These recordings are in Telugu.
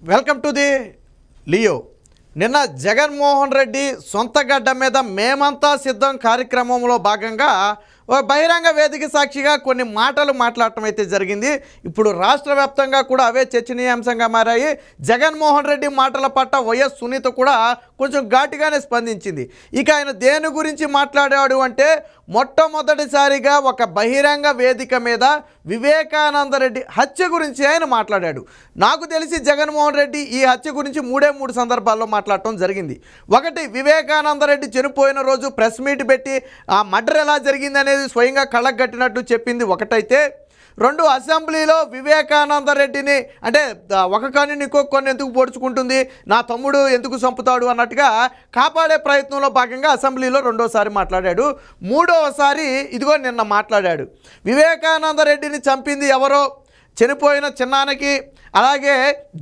Welcome to the Leo. నిన్న జగన్మోహన్ రెడ్డి సొంత గడ్డ మీద మేమంతా సిద్ధం కార్యక్రమంలో భాగంగా బహిరంగ వేదిక సాక్షిగా కొన్ని మాటలు మాట్లాడటం అయితే జరిగింది. ఇప్పుడు రాష్ట్ర వ్యాప్తంగా కూడా అవే చర్చనీయాంశంగా మారాయి. జగన్మోహన్ రెడ్డి మాటల పట్ల వైఎస్ సునీత కూడా కొంచెం ఘాటుగానే స్పందించింది. ఇక ఆయన దేని గురించి మాట్లాడాడు అంటే, మొట్టమొదటిసారిగా ఒక బహిరంగ వేదిక మీద వివేకానంద రెడ్డి హత్య గురించి ఆయన మాట్లాడాడు. నాకు తెలిసి జగన్మోహన్ రెడ్డి ఈ హత్య గురించి మూడు సందర్భాల్లో మాట్లాడటం జరిగింది. ఒకటి, వివేకానంద రెడ్డి చనిపోయిన రోజు ప్రెస్ మీట్ పెట్టి ఆ మర్డర్ ఎలా జరిగింది అనేది స్వయంగా కళ్ళకు కట్టినట్టు చెప్పింది ఒకటైతే, రెండు, అసెంబ్లీలో వివేకానంద రెడ్డిని అంటే ఒక కన్నుని ఇంకో కన్ను ఎందుకు పొడుచుకుంటుంది, నా తమ్ముడు ఎందుకు చంపుతాడు అన్నట్టుగా కాపాడే ప్రయత్నంలో భాగంగా అసెంబ్లీలో రెండోసారి మాట్లాడాడు. మూడవసారి ఇదిగో నిన్న మాట్లాడాడు. వివేకానంద రెడ్డిని చంపింది ఎవరో చనిపోయిన చిన్నానికి అలాగే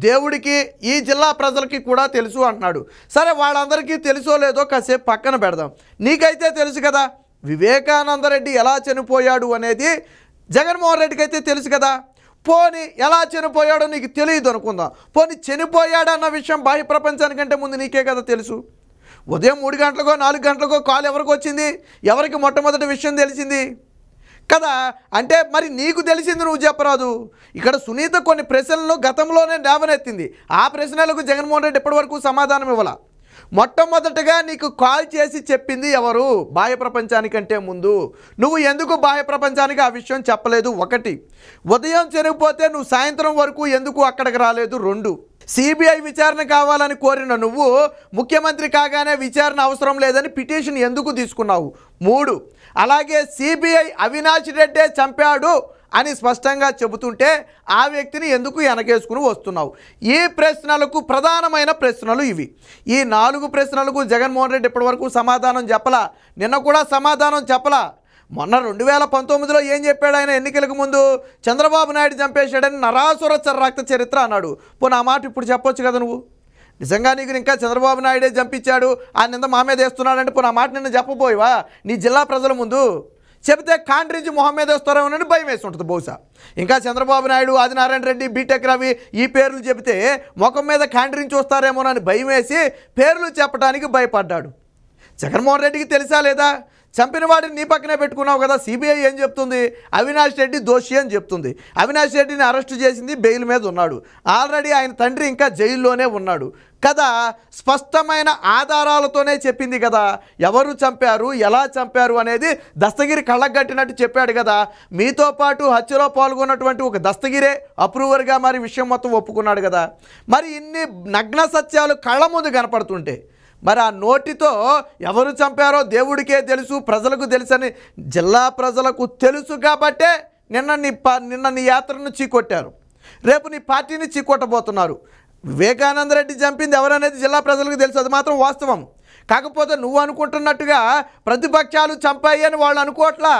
దేవుడికి ఈ జిల్లా ప్రజలకి కూడా తెలుసు అంటున్నాడు. సరే, వాళ్ళందరికీ తెలుసో లేదో కాసేపు పక్కన పెడదాం. నీకైతే తెలుసు కదా వివేకానంద రెడ్డి ఎలా చనిపోయాడు అనేది. జగన్మోహన్ రెడ్డికి అయితే తెలుసు కదా. పోనీ ఎలా చనిపోయాడో నీకు తెలియదు అనుకుందాం. పోనీ చనిపోయాడన్న విషయం బాహ్య ప్రపంచానికంటే ముందు నీకే కదా తెలుసు. ఉదయం 3 గంటలకో 4 గంటలకో కాల్ ఎవరికి వచ్చింది, ఎవరికి మొట్టమొదటి విషయం తెలిసింది కదా. అంటే మరి నీకు తెలిసింది నువ్వు చెప్పరాదు. ఇక్కడ సునీత కొన్ని ప్రశ్నలను గతంలోనే లేవనెత్తింది. ఆ ప్రశ్నలకు జగన్మోహన్ రెడ్డి ఇప్పటివరకు సమాధానం ఇవ్వాల. మొట్టమొదటగా నీకు కాల్ చేసి చెప్పింది ఎవరు బాహ్య ప్రపంచానికంటే ముందు? నువ్వు ఎందుకు బాహ్య ప్రపంచానికి ఆ విషయం చెప్పలేదు? ఒకటి, ఉదయం చనిపోతే నువ్వు సాయంత్రం వరకు ఎందుకు అక్కడికి రాలేదు? రెండు, సిబిఐ విచారణ కావాలని కోరిన నువ్వు ముఖ్యమంత్రి కాగానే విచారణ అవసరం లేదని పిటిషన్ ఎందుకు తీసుకున్నావు? మూడు, అలాగే సిబిఐ అవినాష్ రెడ్డే చంపాడు అని స్పష్టంగా చెబుతుంటే ఆ వ్యక్తిని ఎందుకు వెనకేసుకుని వస్తున్నావు? ఈ ప్రశ్నలకు ప్రధానమైన ప్రశ్నలు ఇవి. ఈ 4 ప్రశ్నలకు జగన్మోహన్ రెడ్డి ఇప్పటివరకు సమాధానం చెప్పలా. నిన్న కూడా సమాధానం చెప్పలా. మొన్న 2019లో ఏం చెప్పాడు ఆయన? ఎన్నికలకు ముందు చంద్రబాబు నాయుడు చంపేశాడని నరాసుర రక్త చరిత్ర అన్నాడు. పోనీ ఆ మాట ఇప్పుడు చెప్పొచ్చు కదా నువ్వు. నిజంగా నీకు ఇంకా చంద్రబాబు నాయుడే చంపించాడు ఆ నింద మా మీద వేస్తున్నాడంటే పోనీ ఆ మాట నిన్న చెప్పబోయివా నీ జిల్లా ప్రజల ముందు? చెబితే కాండ్రించి మొహం మీద వస్తారేమోనని భయం వేసి ఉంటుంది బహుశా. ఇంకా చంద్రబాబు నాయుడు, ఆదినారాయణ రెడ్డి, బీటెక్ రవి ఈ పేర్లు చెబితే ముఖం మీద కాండ్రించి వస్తారేమోనని భయం వేసి పేర్లు చెప్పడానికి భయపడ్డాడు. జగన్మోహన్ రెడ్డికి తెలుసా లేదా? చంపిన వాడిని నీ పక్కనే పెట్టుకున్నావు కదా. సిబిఐ ఏం చెప్తుంది? అవినాష్ రెడ్డి దోషి అని చెప్తుంది. అవినాష్ రెడ్డిని అరెస్టు చేసింది, బెయిల్ మీద ఉన్నాడు. ఆల్రెడీ ఆయన తండ్రి ఇంకా జైల్లోనే ఉన్నాడు కదా. స్పష్టమైన ఆధారాలతోనే చెప్పింది కదా ఎవరు చంపారు, ఎలా చంపారు అనేది. దస్తగిరి కళ్ళకు కట్టినట్టు చెప్పాడు కదా. మీతో పాటు హత్యలో పాల్గొన్నటువంటి ఒక దస్తగిరే అప్రూవర్గా మరి విషయం మొత్తం ఒప్పుకున్నాడు కదా. మరి ఇన్ని నగ్న సత్యాలు కళ్ళ ముందు కనపడుతుంటే మరి ఆ నోటితో ఎవరు చంపారో దేవుడికే తెలుసు, ప్రజలకు తెలుసని జిల్లా ప్రజలకు తెలుసు కాబట్టే నిన్న నీ యాత్రను చీకొట్టారు. రేపు నీ పార్టీని చీకొట్టబోతున్నారు. వివేకానంద రెడ్డి చంపింది ఎవరనేది జిల్లా ప్రజలకు తెలుసు, అది మాత్రం వాస్తవం. కాకపోతే నువ్వు అనుకుంటున్నట్టుగా ప్రతిపక్షాలు చంపాయి అని వాళ్ళు అనుకోవట్లా.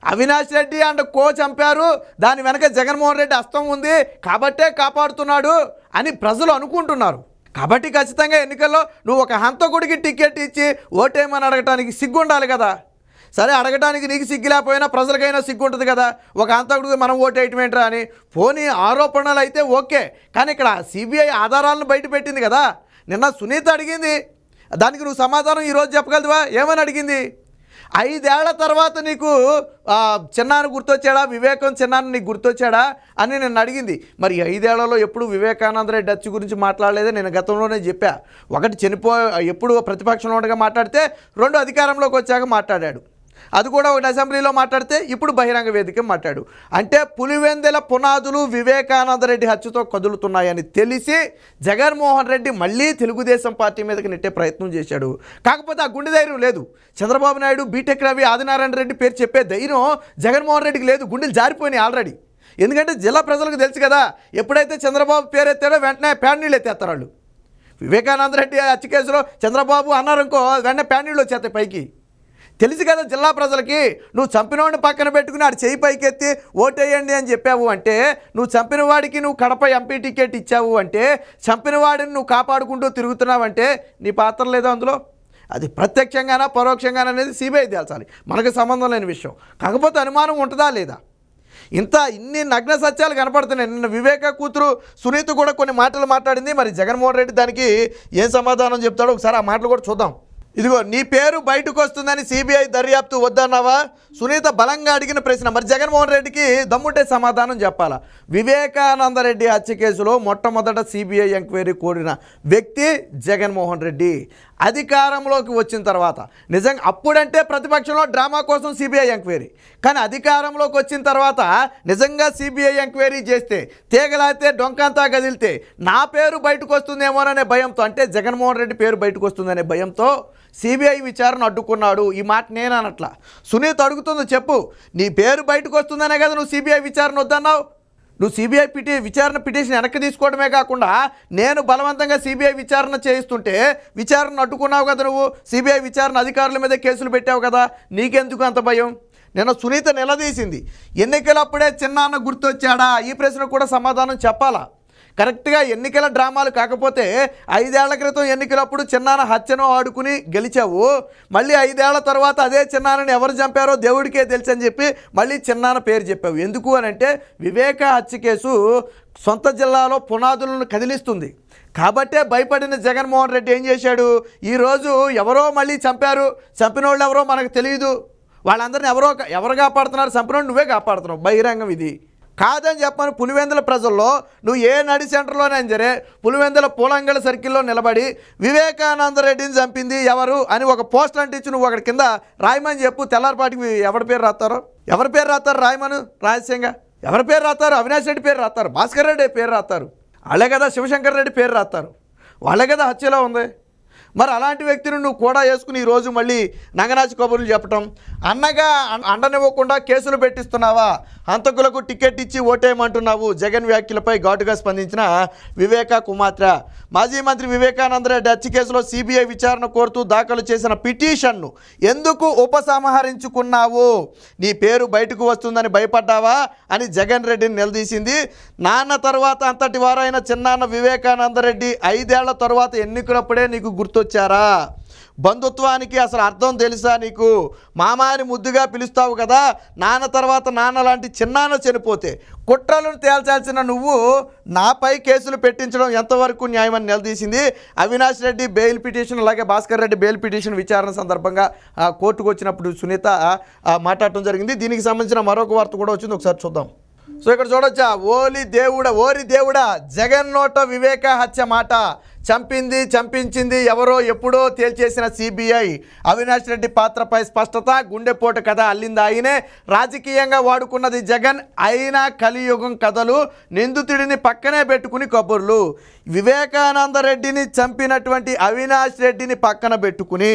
అవినాష్ రెడ్డి అండ్ కో చంపారు, దాని వెనక జగన్మోహన్ రెడ్డి హస్తం ఉంది కాబట్టే కాపాడుతున్నాడు అని ప్రజలు అనుకుంటున్నారు. కాబట్టి ఖచ్చితంగా ఎన్నికల్లో నువ్వు ఒక హంతకుడికి టికెట్ ఇచ్చి ఓటేమని అడగటానికి సిగ్గు ఉండాలి కదా. సరే, అడగటానికి నీకు సిగ్గు లేకపోయినా ప్రజలకైనా సిగ్గు ఉంటుంది కదా. ఒక హంతకుడికి మనం ఓటేయటం ఏంట్రా అని. పోనీ ఆరోపణలు అయితే ఓకే, కానీ ఇక్కడ సిబిఐ ఆధారాలను బయట పెట్టింది కదా. నిన్న సునీత అడిగింది, దానికి నువ్వు సమాధానం ఈరోజు చెప్పగలదువా? ఏమని అడిగింది? 5 ఏళ్ల తర్వాత నీకు చిన్నాను గుర్తొచ్చాడా, వివేకం చిన్నాను నీకు గుర్తొచ్చాడా అని నేను అడిగింది. మరి 5 ఏళ్లలో ఎప్పుడు వివేకానంద రెడ్డి హత్య గురించి మాట్లాడలేదే నేను గతంలోనే చెప్పా. ఒకటి ఎప్పుడు ప్రతిపక్షంలో ఉండగా మాట్లాడితే, 2 అధికారంలోకి వచ్చాక మాట్లాడాడు. అది కూడా ఒకటి అసెంబ్లీలో మాట్లాడితే, ఇప్పుడు బహిరంగ వేదిక మాట్లాడు. అంటే పులివెందెల పునాదులు వివేకానంద రెడ్డి హత్యతో కదులుతున్నాయని తెలిసి జగన్మోహన్ రెడ్డి మళ్ళీ తెలుగుదేశం పార్టీ మీదకి నెట్టే ప్రయత్నం చేశాడు. కాకపోతే ఆ గుండె ధైర్యం లేదు. చంద్రబాబు నాయుడు, బీటెక్ రవి, ఆదినారాయణ రెడ్డి పేరు చెప్పే ధైర్యం జగన్మోహన్ రెడ్డికి లేదు. గుండెలు జారిపోయినాయి ఆల్రెడీ. ఎందుకంటే జిల్లా ప్రజలకు తెలుసు కదా, ఎప్పుడైతే చంద్రబాబు పేరు ఎత్తాడో వెంటనే ప్యాడ్ నీళ్ళు ఎత్తేస్తారు వాళ్ళు. వివేకానంద రెడ్డి హత్య కేసులో చంద్రబాబు అన్నారనుకో, వెంటనే ప్యాడ్ నీళ్ళు వచ్చేస్తాయి పైకి. తెలుసు కదా జిల్లా ప్రజలకి. నువ్వు చంపినవాడిని పక్కన పెట్టుకుని ఆడు చేయి పైకెత్తి ఓటేయండి అని చెప్పావు అంటే, నువ్వు చంపిన వాడికి నువ్వు కడప ఎంపీ టికెట్ ఇచ్చావు అంటే, చంపిన వాడిని నువ్వు కాపాడుకుంటూ తిరుగుతున్నావంటే నీ పాత్ర లేదా అందులో? అది ప్రత్యక్షంగానా పరోక్షంగానా అనేది సిబిఐ తేల్చాలి, మనకు సంబంధం లేని విషయం. కాకపోతే అనుమానం ఉంటుందా లేదా? ఇన్ని నగ్న సత్యాలు కనపడుతున్నాయి. నిన్న వివేక కూతురు సునీత కూడా కొన్ని మాటలు మాట్లాడింది. మరి జగన్మోహన్ రెడ్డి దానికి ఏం సమాధానం చెప్తాడో ఒకసారి ఆ మాటలు కూడా చూద్దాం. ఇదిగో, నీ పేరు బయటకు వస్తుందని సిబిఐ దర్యాప్తు వద్దన్నావా? సునీత బలంగా అడిగిన ప్రశ్న. మరి జగన్మోహన్ రెడ్డికి దమ్ముంటే సమాధానం చెప్పాలా? వివేకానంద రెడ్డి హత్య కేసులో మొట్టమొదట సిబిఐ ఎంక్వైరీ కోరిన వ్యక్తి జగన్మోహన్ రెడ్డి. అధికారంలోకి వచ్చిన తర్వాత నిజంగా అప్పుడంటే ప్రతిపక్షంలో డ్రామా కోసం సిబిఐ ఎంక్వైరీ, కానీ అధికారంలోకి వచ్చిన తర్వాత నిజంగా సిబిఐ ఎంక్వైరీ చేస్తే తీగలాతే డొంకంతా కదిలితే నా పేరు బయటకు వస్తుందేమోననే భయంతో, అంటే జగన్మోహన్ రెడ్డి పేరు బయటకు వస్తుందనే భయంతో సిబిఐ విచారణ అడ్డుకున్నాడు. ఈ మాట నేను అనట్లా, సునీత అడుగుతుంది. చెప్పు, నీ పేరు బయటకు వస్తుందనే కదా నువ్వు సిబిఐ విచారణ వద్దన్నావు. నువ్వు సిబిఐ విచారణ పిటిషన్ వెనక్కి తీసుకోవడమే కాకుండా నేను బలవంతంగా సిబిఐ విచారణ చేయిస్తుంటే విచారణ అడ్డుకున్నావు కదా నువ్వు. సిబిఐ విచారణ అధికారుల మీద కేసులు పెట్టావు కదా, నీకెందుకు అంత భయం? నిన్న సునీత నిలదీసింది, ఎన్నికలప్పుడే చిన్నాన్న గుర్తొచ్చాడా? ఈ ప్రశ్నకు కూడా సమాధానం చెప్పాలా? కరెక్ట్గా ఎన్నికల డ్రామాలు కాకపోతే 5 ఏళ్ల క్రితం ఎన్నికలప్పుడు చిన్నాన్న హత్యను ఆడుకుని గెలిచావు. మళ్ళీ 5 ఏళ్ల తర్వాత అదే చిన్నాన్నని ఎవరు చంపారో దేవుడికే తెలుసు అని చెప్పి మళ్ళీ చిన్నాన్న పేరు చెప్పావు. ఎందుకు అని అంటే వివేక హత్య కేసు సొంత జిల్లాలో పునాదులను కదిలిస్తుంది కాబట్టే భయపడిన జగన్మోహన్ రెడ్డి ఏం చేశాడు? ఈరోజు ఎవరో మళ్ళీ చంపారు, చంపిన వాళ్ళు ఎవరో మనకు తెలియదు, వాళ్ళందరినీ ఎవరు కాపాడుతున్నారు? చంపినోడు నువ్వే కాపాడుతున్నావు. బహిరంగం ఇది కాదని చెప్పని పులివెందుల ప్రజల్లో నువ్వు ఏ నడి సెంటర్లోనైనా సరే పులివెందుల పూలంగళ సర్కిల్లో నిలబడి వివేకానంద రెడ్డిని చంపింది ఎవరు అని ఒక పోస్టర్ అంటించి నువ్వు అక్కడ కింద రాయమని చెప్పు. తెల్లారిపాటికి ఎవరి పేరు రాస్తారో, ఎవరి పేరు రాస్తారు? రాయమను రహస్యంగా. ఎవరి పేరు రాస్తారు? అవినాష్ రెడ్డి పేరు రాస్తారు, భాస్కర్ రెడ్డి పేరు రాస్తారు, వాళ్ళే కదా శివశంకర్ రెడ్డి పేరు రాస్తారు, వాళ్ళే కదా హత్యలో ఉంది. మరి అలాంటి వ్యక్తిని నువ్వు కూడా వేసుకుని ఈరోజు మళ్ళీ నంగనాచి కబుర్లు చెప్పటం, అన్నగా అండనివ్వకుండా కేసులు పెట్టిస్తున్నావా? హంతకులకు టికెట్ ఇచ్చి ఓటేయమంటున్నావు. జగన్ వ్యాఖ్యలపై ఘాటుగా స్పందించిన వివేక కుమార్తె. మాజీ మంత్రి వివేకానంద రెడ్డి హత్య కేసులో సిబిఐ విచారణ కోరుతూ దాఖలు చేసిన పిటిషన్ను ఎందుకు ఉపసంహరించుకున్నావు? నీ పేరు బయటకు వస్తుందని భయపడ్డావా అని జగన్ రెడ్డిని నిలదీసింది. నాన్న తర్వాత అంతటి వారైన చిన్నాన్న వివేకానంద రెడ్డి 5 ఏళ్ల తర్వాత ఎన్నికలప్పుడే నీకు గుర్తొచ్చారా? బంధుత్వానికి అసలు అర్థం తెలుసా నీకు? మామాని ముద్దుగా పిలుస్తావు కదా. నాన్న తర్వాత నాన్న లాంటి చిన్నాన్న చనిపోతే కుట్రలను తేల్చాల్సిన నువ్వు నాపై కేసులు పెట్టించడం ఎంతవరకు న్యాయమని నిలదీసింది. అవినాష్ రెడ్డి బెయిల్ పిటిషన్, అలాగే భాస్కర్ రెడ్డి బెయిల్ పిటిషన్ విచారణ సందర్భంగా కోర్టుకు వచ్చినప్పుడు సునీత మాట్లాడటం జరిగింది. దీనికి సంబంధించిన మరొక వార్త కూడా వచ్చింది, ఒకసారి చూద్దాం. సో ఇక్కడ చూడొచ్చా, ఓరి దేవుడా జగన్ నోట వివేక హత్య మాట. చంపించింది ఎవరో ఎప్పుడో తేల్చేసిన సిబిఐ. అవినాష్ రెడ్డి పాత్రపై స్పష్టత. గుండెపోటు కథ అల్లింది ఆయనే, రాజకీయంగా వాడుకున్నది జగన్. అయినా కలియుగం కథలు, నిందితుడిని పక్కనే పెట్టుకుని కబుర్లు. వివేకానంద రెడ్డిని చంపినటువంటి అవినాష్ రెడ్డిని పక్కన పెట్టుకుని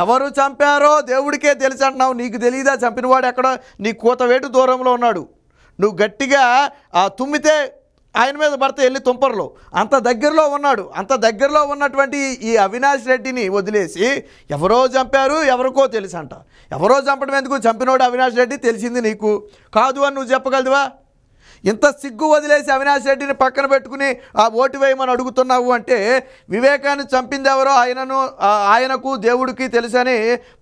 ఎవరు చంపారో దేవుడికే తెలుసు అంటున్నావు. నీకు తెలియదా చంపినవాడు ఎక్కడో? నీ కూతవేటు దూరంలో ఉన్నాడు. నువ్వు గట్టిగా తుమ్మితే ఆయన మీద పడితే వెళ్ళి తుంపర్లో అంత దగ్గరలో ఉన్నాడు. అంత దగ్గరలో ఉన్నటువంటి ఈ అవినాష్ రెడ్డిని వదిలేసి ఎవరో చంపారు, ఎవరికో తెలుసు అంట. ఎవరో చంపడం ఎందుకు? చంపినోడు అవినాష్ రెడ్డి తెలిసింది నీకు కాదు అని నువ్వు చెప్పగలవా? ఇంత సిగ్గు వదిలేసి అవినాష్ రెడ్డిని పక్కన పెట్టుకుని ఓటు వేయమని అడుగుతున్నావు అంటే వివేకాన్ని చంపింది ఎవరో ఆయనకు దేవుడికి తెలుసని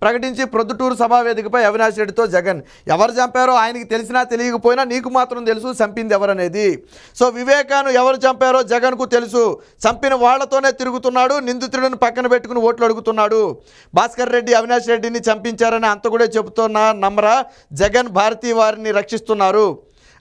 ప్రకటించి ప్రొద్దుటూరు సభావేదికపై అవినాష్ రెడ్డితో జగన్. ఎవరు చంపారో ఆయనకి తెలిసినా తెలియకపోయినా నీకు మాత్రం తెలుసు చంపింది ఎవరనేది. సో వివేకాను ఎవరు చంపారో జగన్కు తెలుసు. చంపిన వాళ్లతోనే తిరుగుతున్నాడు, నిందితుడిని పక్కన పెట్టుకుని ఓట్లు అడుగుతున్నాడు. భాస్కర్ రెడ్డి అవినాష్ రెడ్డిని చంపించారని అంత కూడా చెబుతున్నా నమ్మరా? జగన్ భారతీ వారిని రక్షిస్తున్నారు.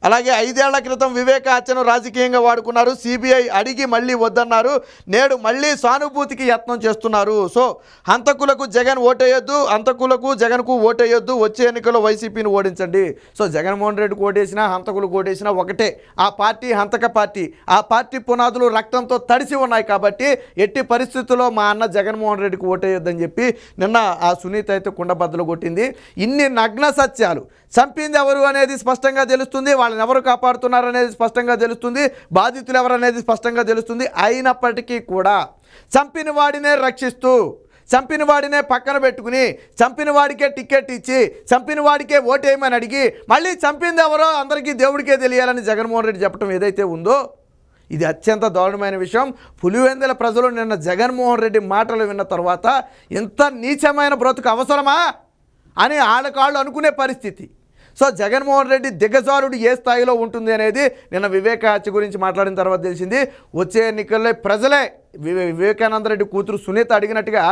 అలాగే 5 ఏళ్ల క్రితం వివేక హత్యను రాజకీయంగా వాడుకున్నారు. సిబిఐ అడిగి మళ్ళీ వద్దన్నారు. నేడు మళ్ళీ సానుభూతికి యత్నం చేస్తున్నారు. సో హంతకులకు జగన్ ఓటేయొద్దు, హంతకులకు జగన్కు ఓటేయొద్దు. వచ్చే ఎన్నికల్లో వైసీపీని ఓడించండి. సో జగన్మోహన్ రెడ్డికి ఓటేసినా హంతకులకు ఓటేసినా ఒకటే. ఆ పార్టీ హంతక పార్టీ. ఆ పార్టీ పునాదులు రక్తంతో తడిసి ఉన్నాయి కాబట్టి ఎట్టి పరిస్థితుల్లో మా అన్న జగన్మోహన్ రెడ్డికి ఓటేయొద్దని చెప్పి నిన్న ఆ సునీత అయితే కుండబద్దలు కొట్టింది. ఇన్ని నగ్న సత్యాలు, చంపింది ఎవరు అనేది స్పష్టంగా తెలుస్తుంది, వాళ్ళని ఎవరు కాపాడుతున్నారు అనేది స్పష్టంగా తెలుస్తుంది, బాధితులు ఎవరు అనేది స్పష్టంగా తెలుస్తుంది. అయినప్పటికీ కూడా చంపిన వాడినే రక్షిస్తూ, చంపిన వాడినే పక్కన పెట్టుకుని, చంపిన వాడికే టికెట్ ఇచ్చి, చంపిన వాడికే ఓటేయమని అడిగి మళ్ళీ చంపింది ఎవరో అందరికీ దేవుడికే తెలియాలని జగన్మోహన్ రెడ్డి చెప్పడం ఏదైతే ఉందో ఇది అత్యంత దారుణమైన విషయం. పులివెందుల ప్రజలు నిన్న జగన్మోహన్ రెడ్డి మాటలు విన్న తర్వాత ఇంత నీచమైన బ్రతుకు అవసరమా అని ఆళ్ళకాళ్ళు అనుకునే పరిస్థితి. సో జగన్మోహన్ రెడ్డి దిగజారుడు ఏ స్థాయిలో ఉంటుంది అనేది నిన్న వివేక హత్య గురించి మాట్లాడిన తర్వాత తెలిసింది. వచ్చే ఎన్నికల్లో ప్రజలే వివేకానంద రెడ్డి కూతురు సునీత అడిగినట్టుగా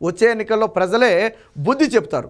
వచ్చే ఎన్నికల్లో ప్రజలే బుద్ధి చెప్తారు.